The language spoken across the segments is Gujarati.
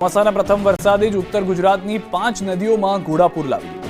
ચોમાસાના પ્રથમ વરસાદે જ ઉત્તર ગુજરાતની 5 નદીઓમાં ઘોડાપૂર લાવી દીધું।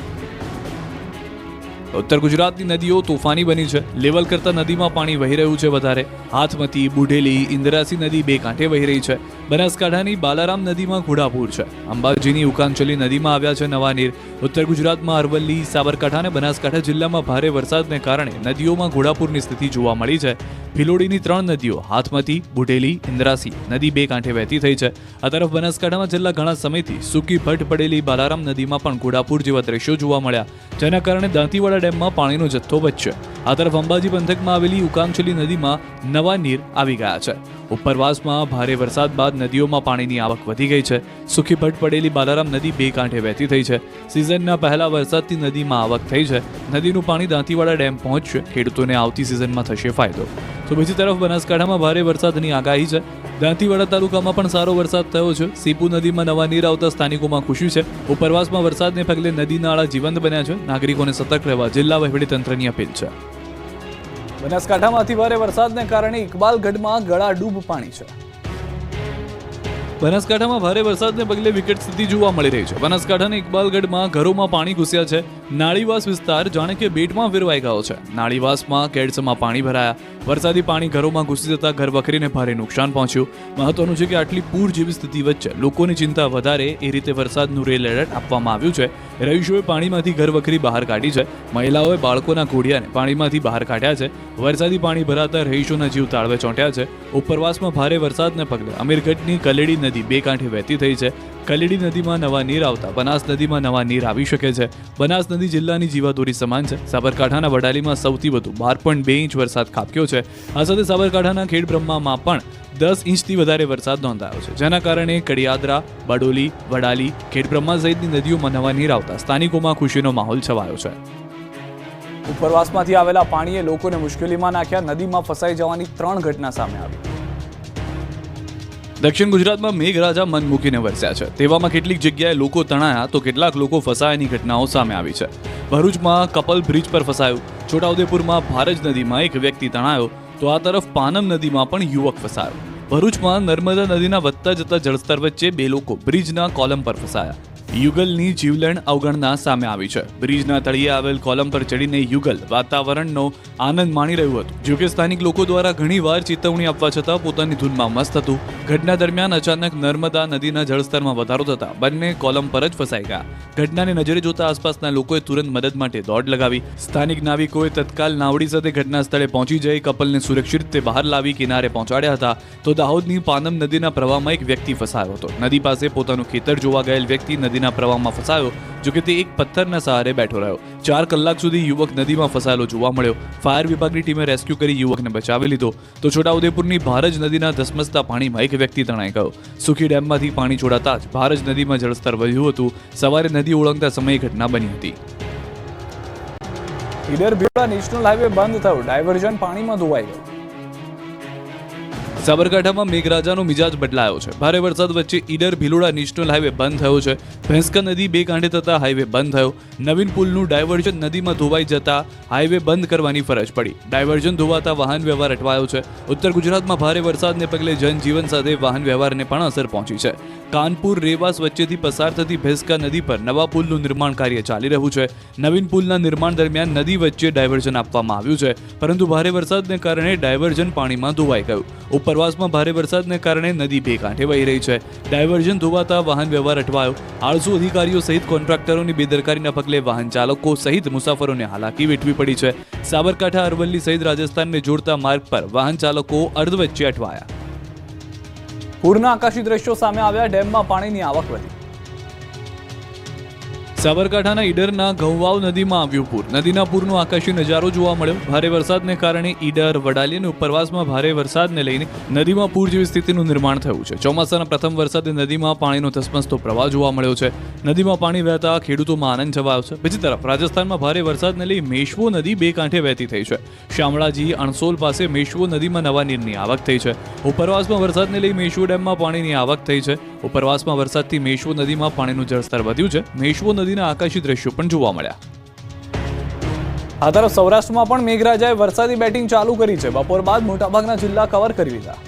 ઉત્તર ગુજરાતની નદીઓ તોફાની બની છે। લેવલ કરતા નદીમાં પાણી વહી રહ્યું છે વધારે। હાથમતી, બુઢેલી, ઇન્દ્રાસી નદી બે કાંઠે વહી રહી છે। બનાસકાંઠાની બાલારામ નદીમાં ઘોડાપૂર છે। અંબાજીની ઉકાંચલી નદીમાં આવ્યા છે નવા નીર। ઉત્તર ગુજરાતમાં અરવલ્લી, સાબરકાંઠા અને બનાસકાંઠા જિલ્લામાં ભારે વરસાદને કારણે નદીઓમાં ઘોડાપૂરની સ્થિતિ જોવા મળી છે। ભિલોડીની 3 નદીઓ હાથમતી, બુઢેલી, ઇન્દ્રાસી નદી બે કાંઠે વહેતી થઈ છે। આ તરફ બનાસકાંઠામાં છેલ્લા ઘણા સમયથી સૂકી ભટ્ટ પડેલી બાલારામ નદીમાં પણ ઘોડાપૂર જેવા દ્રશ્યો જોવા મળ્યા, જેના કારણે દાંતીવાડા ડેમમાં પાણીનો જથ્થો વધ્યો। આ તરફ અંબાજી પંથકમાં આવેલી ઉકાંચલી નદીમાં નવા નીર આવી ગયા છે। ઉપરવાસમાં ભારે વરસાદ બાદ નદીઓમાં પાણીની આવક વધી ગઈ છે। સૂકી ભટ્ટ પડેલી બાલારામ નદી બે કાંઠે વહેતી થઈ છે। સિઝનના પહેલા વરસાદથી નદીમાં આવક થઈ છે। નદીનું પાણી દાંતીવાડા ડેમ પહોંચશે। ખેડૂતોને આવતી સિઝનમાં થશે ફાયદો। તો બીજી તરફ બનાસકાંઠામાં ભારે વરસાદની આગાહી છે। દાંતીવાડા તાલુકામાં પણ સારો વરસાદ થયો છે। સીપુ નદીમાં નવા નીર આવતા સ્થાનિકોમાં ખુશી છે। ઉપરવાસમાં વરસાદને પગલે નદી નાળા જીવંત બન્યા છે। નાગરિકોને સતર્ક રહેવા જિલ્લા વહીવટીતંત્રની અપીલ છે। બનાસકાંઠામાંથી ભારે વરસાદને કારણે ઇકબાલગઢમાં ગળાડૂબ પાણી છે। બનાસકાંઠામાં ભારે વરસાદને પગલે વિકટ સ્થિતિ જોવા મળી રહી છે। બનાસકાંઠાના ઇકબાલગઢમાં ઘરોમાં પાણી ઘૂસ્યા છે। નાળીવાસ વિસ્તાર જાણે કે બેટમાં ફેરવાઈ ગયો છે। નાળીવાસમાં કેડસમાં પાણી ભરાયા। વરસાદી પાણી ઘરોમાં ઘૂસી જતા ઘર વખરીને ભારે નુકસાન પહોંચ્યું। મહત્વનું છે કે આટલી પૂર જેવી સ્થિતિ વચ્ચે લોકોની ચિંતા વધારે એ રીતે વરસાદનું રેલ એલર્ટ આપવામાં આવ્યું છે। રહીશોએ પાણીમાંથી ઘર વખરી બહાર કાઢી છે। મહિલાઓએ બાળકોના ઘોડિયાને પાણીમાંથી બહાર કાઢ્યા છે। વરસાદી પાણી ભરાતા રહીશોના જીવ તાળવે ચોંટ્યા છે। ઉપરવાસમાં ભારે વરસાદને પગલે અમીરગઢની કલેડી નદી બે કાંઠે વહેતી થઈ છે। કલેડી નદીમાં નવા નીર આવતા બનાસ નદીમાં નવા નીર આવી શકે છે। બનાસ નદી જિલ્લાની જીવાદોરી સમાન છે। સાબરકાંઠાના વડાલીમાં સૌથી વધુ 12.2 ઇંચ વરસાદ ખાબક્યો છે। આ સાથે સાબરકાંઠાના ખેડબ્રહ્મામાં પણ 10 ઇંચથી વધારે વરસાદ નોંધાયો છે, જેના કારણે કડિયાદરા, બડોલી, વડાલી, ખેડબ્રહ્મા સહિતની નદીઓમાં નવા નીર આવતા સ્થાનિકોમાં ખુશીનો માહોલ છવાયો છે। ઉપરવાસમાંથી આવેલા પાણીએ લોકોને મુશ્કેલીમાં નાખ્યા। નદીમાં ફસાઈ જવાની 3 ઘટના સામે આવી। દક્ષિણ ગુજરાતમાં મેઘરાજા મન મૂકીને વરસ્યા છે। તેવામાં કેટલીક જગ્યાએ લોકો તણાયા તો કેટલાક લોકો ફસાયાની ઘટનાઓ સામે આવી છે। ભરૂચમાં કપલ બ્રિજ પર ફસાયું। છોટાઉદેપુરમાં ભારજ નદીમાં એક વ્યક્તિ તણાયો તો આ તરફ પાનમ નદીમાં પણ યુવક ફસાયો। ભરૂચમાં નર્મદા નદીના વધતા જતા જળસ્તર વચ્ચે 2 લોકો બ્રિજના કોલમ પર ફસાયા। યુગલની જીવલેણ અવગણના સામે આવી છે। બ્રિજના તળિયે આવેલ કોલમ પર ચડીને યુગલ વાતાવરણનો આનંદ માણી રહ્યું હતું, જો કે સ્થાનિક લોકો દ્વારા ઘણીવાર ચેતવણી આપવા છતાં પોતાની ધૂનમાં મસ્ત હતું। ઘટના દરમિયાન અચાનક નર્મદા નદીના જળસ્તરમાં વધારો થતા બંને કોલમ પર જ ફસાઈ ગયા। ઘટનાને નજરે જોતા આસપાસના લોકોએ તુરંત મદદ માટે દોડ લગાવી। સ્થાનિક નાવિકોએ તત્કાલ નાવડી સાથે ઘટના સ્થળે પહોંચી જઈ કપલને સુરક્ષિત રીતે બહાર લાવી કિનારે પહોંચાડ્યા હતા। તો દાહોદની પાનમ નદીના પ્રવાહમાં એક વ્યક્તિ ફસાયો હતો। નદી પાસે પોતાનું ખેતર જોવા ગયેલ વ્યક્તિ નદીના પ્રવાહમાં ફસાયો, જો કે તે એક પથ્થરના સહારે બેઠો રહ્યો। 4 કલાક સુધી યુવક નદીમાં ફસાયેલો જોવા મળ્યો। ફાયર વિભાગની ટીમે રેસ્ક્યુ કરી યુવકને બચાવી લીધો। તો છોટાઉદેપુરની ભારજ નદીના ધસમસતા પાણીમાં એક વ્યક્તિ તણાઈ ગયો। સુખી ડેમમાંથી પાણી છોડાતા જ ભારજ નદીમાં જળસ્તર વધ્યું હતું। સવારે નદી ઓળંગતા સમયે ઘટના બની હતી। ઈડર ભિલોડા નેશનલ હાઈવે બંધ થયો, ડાયવર્ઝન પાણીમાં ધોવાઈ ગયું। સાબરકાંઠામાં મેઘરાજાનો મિજાજ બદલાયો છે। ભારે વરસાદ વચ્ચે ઈડર ભિલોડા નેશનલ હાઈવે બંધ થયો છે। ભેંસકા નદી બે કાંઠે થતા હાઈવે બંધ થયો। નવીન પુલનું ડાયવર્ઝન નદીમાં ધોવાઈ જતા હાઈવે બંધ કરવાની ફરજ પડી। ડાયવર્ઝન ધોવાતા વાહન વ્યવહાર અટવાયો છે। ઉત્તર ગુજરાતમાં ભારે વરસાદને પગલે જનજીવન સાથે વાહન વ્યવહારને પણ અસર પહોંચી છે। કાનપુર રેવાસ વચ્ચેથી પસાર થતી ભેંસકા નદી પર નવા પુલનું નિર્માણ કાર્ય ચાલી રહ્યું છે। નવીન પુલના નિર્માણ દરમિયાન નદી વચ્ચે ડાયવર્ઝન આપવામાં આવ્યું છે, પરંતુ ભારે વરસાદને કારણે ડાયવર્ઝન પાણીમાં ધોવાઈ ગયું। ઉપરવાસમાં ભારે વરસાદને કારણે નદી બે કાંઠે વહી રહી છે। ડાયવર્ઝન ધોવાતા વાહન વ્યવહાર અટવાયો। આળસુ અધિકારીઓ સહિત કોન્ટ્રાક્ટરોની બેદરકારીના પગલે વાહન ચાલકો સહિત મુસાફરોને હાલાકી વેઠવી પડી છે। સાબરકાંઠા, અરવલ્લી સહિત રાજસ્થાનને જોડતા માર્ગ પર વાહન ચાલકો અર્ધ વચ્ચે અટવાયા। પૂરના આકાશી દ્રશ્યો સામે આવ્યા। ડેમમાં પાણીની આવક વધી। સાબરકાંઠાના ઈડરના ઘઉંવાવ નદીમાં આવ્યું પૂર। નદીના પૂરનો આકાશી નજારો જોવા મળ્યો। ભારે વરસાદને કારણે ઈડર, વડાલી અને ઉપરવાસમાં ભારે વરસાદને લઈને નદીમાં પૂર જેવી સ્થિતિનું નિર્માણ થયું છે। ચોમાસાના પ્રથમ વરસાદે નદીમાં પાણીનો ધસમસતો પ્રવાહ જોવા મળ્યો છે। નદીમાં પાણી વહેતા ખેડૂતોમાં આનંદ છવાયો છે। બીજી તરફ રાજસ્થાનમાં ભારે વરસાદને લઈ મેશ્વો નદી બે કાંઠે વહેતી થઈ છે। શામળાજી, અણસોલ પાસે મેશ્વો નદીમાં નવા નીરની આવક થઈ છે। ઉપરવાસમાં વરસાદને લઈ મેશ્વો ડેમમાં પાણીની આવક થઈ છે। ઉપરવાસમાં વરસાદથી મેશ્વો નદીમાં પાણીનું જળસ્તર વધ્યું છે। મેશ્વો નદીના આકાશી દ્રશ્યો પણ જોવા મળ્યા। આ તરફ સૌરાષ્ટ્રમાં પણ મેઘરાજાએ વરસાદી બેટિંગ ચાલુ કરી છે। બપોર બાદ મોટાભાગના જિલ્લા કવર કરી લીધા।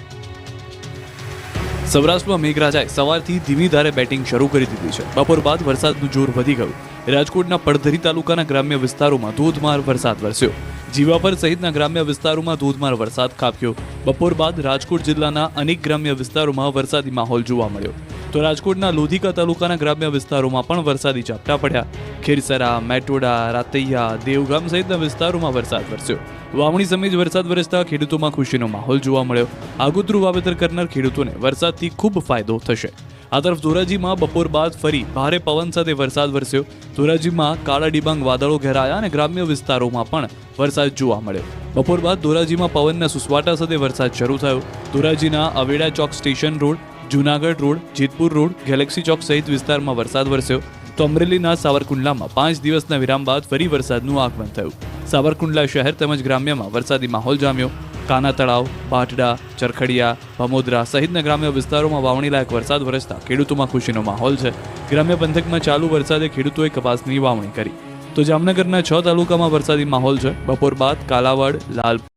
સૌરાષ્ટ્રમાં મેઘરાજાએ સવારથી ધીમી ધારે બેટિંગ શરૂ કરી દીધી છે. બપોર બાદ વરસાદનું જોર વધી ગયું. રાજકોટના પડધરી તાલુકાના ગ્રામ્ય વિસ્તારોમાં ધોધમાર વરસાદ વરસ્યો. જીવાપર સહિતના ગ્રામ્ય વિસ્તારોમાં ધોધમાર વરસાદ ખાબક્યો. બપોર બાદ રાજકોટ જિલ્લાના અનેક ગ્રામ્ય વિસ્તારોમાં વરસાદી માહોલ જોવા મળ્યો. તો રાજકોટના લોધિકા તાલુકાના ગ્રામ્ય વિસ્તારોમાં પણ વરસાદી ઝાપટા પડ્યા. ખીરસરા, મેટોડા, રાતૈયા, દેવગામ સહિતના વિસ્તારોમાં વરસાદ વરસ્યો. વાવણી સમયે જ વરસાદ વરસતા ખેડૂતોમાં ખુશીનો માહોલ જોવા મળ્યો. આગોતરું વાવેતર કરનાર ખેડૂતોને વરસાદથી ખૂબ ફાયદો થશે. આ તરફ ધોરાજીમાં બપોર બાદ ફરી ભારે પવન સાથે વરસાદ વરસ્યો. ધોરાજીમાં કાળા ડિબાંગ વાદળો ઘેરાયા અને ગ્રામ્ય વિસ્તારોમાં પણ વરસાદ જોવા મળ્યો. બપોર બાદ ધોરાજીમાં પવનના સુસવાટા સાથે વરસાદ શરૂ થયો. ધોરાજીના અવેડા ચોક station road, Junagadh road, Jetpur road, Galaxy ચોક સહિત વિસ્તારમાં વરસાદ વરસ્યો. તો અમરેલીના સાવરકુંડલામાં 5 દિવસના વિરામ બાદ ફરી વરસાદનું આગમન થયું. સાવરકુંડલા શહેર તેમજ ગ્રામ્યમાં વરસાદી માહોલ જામ્યો. કાના તળાવ, બાટડા, ચરખડિયા, ભમોદરા સહિતના ગ્રામ્ય વિસ્તારોમાં વાવણી લાયક વરસાદ વરસતા ખેડૂતોમાં ખુશીનો માહોલ છે. ગ્રામ્ય પંથકમાં ચાલુ વરસાદે ખેડૂતોએ કપાસની વાવણી કરી. તો જામનગરના 6 તાલુકામાં વરસાદી માહોલ છે. બપોર બાદ કાલાવાડ, લાલ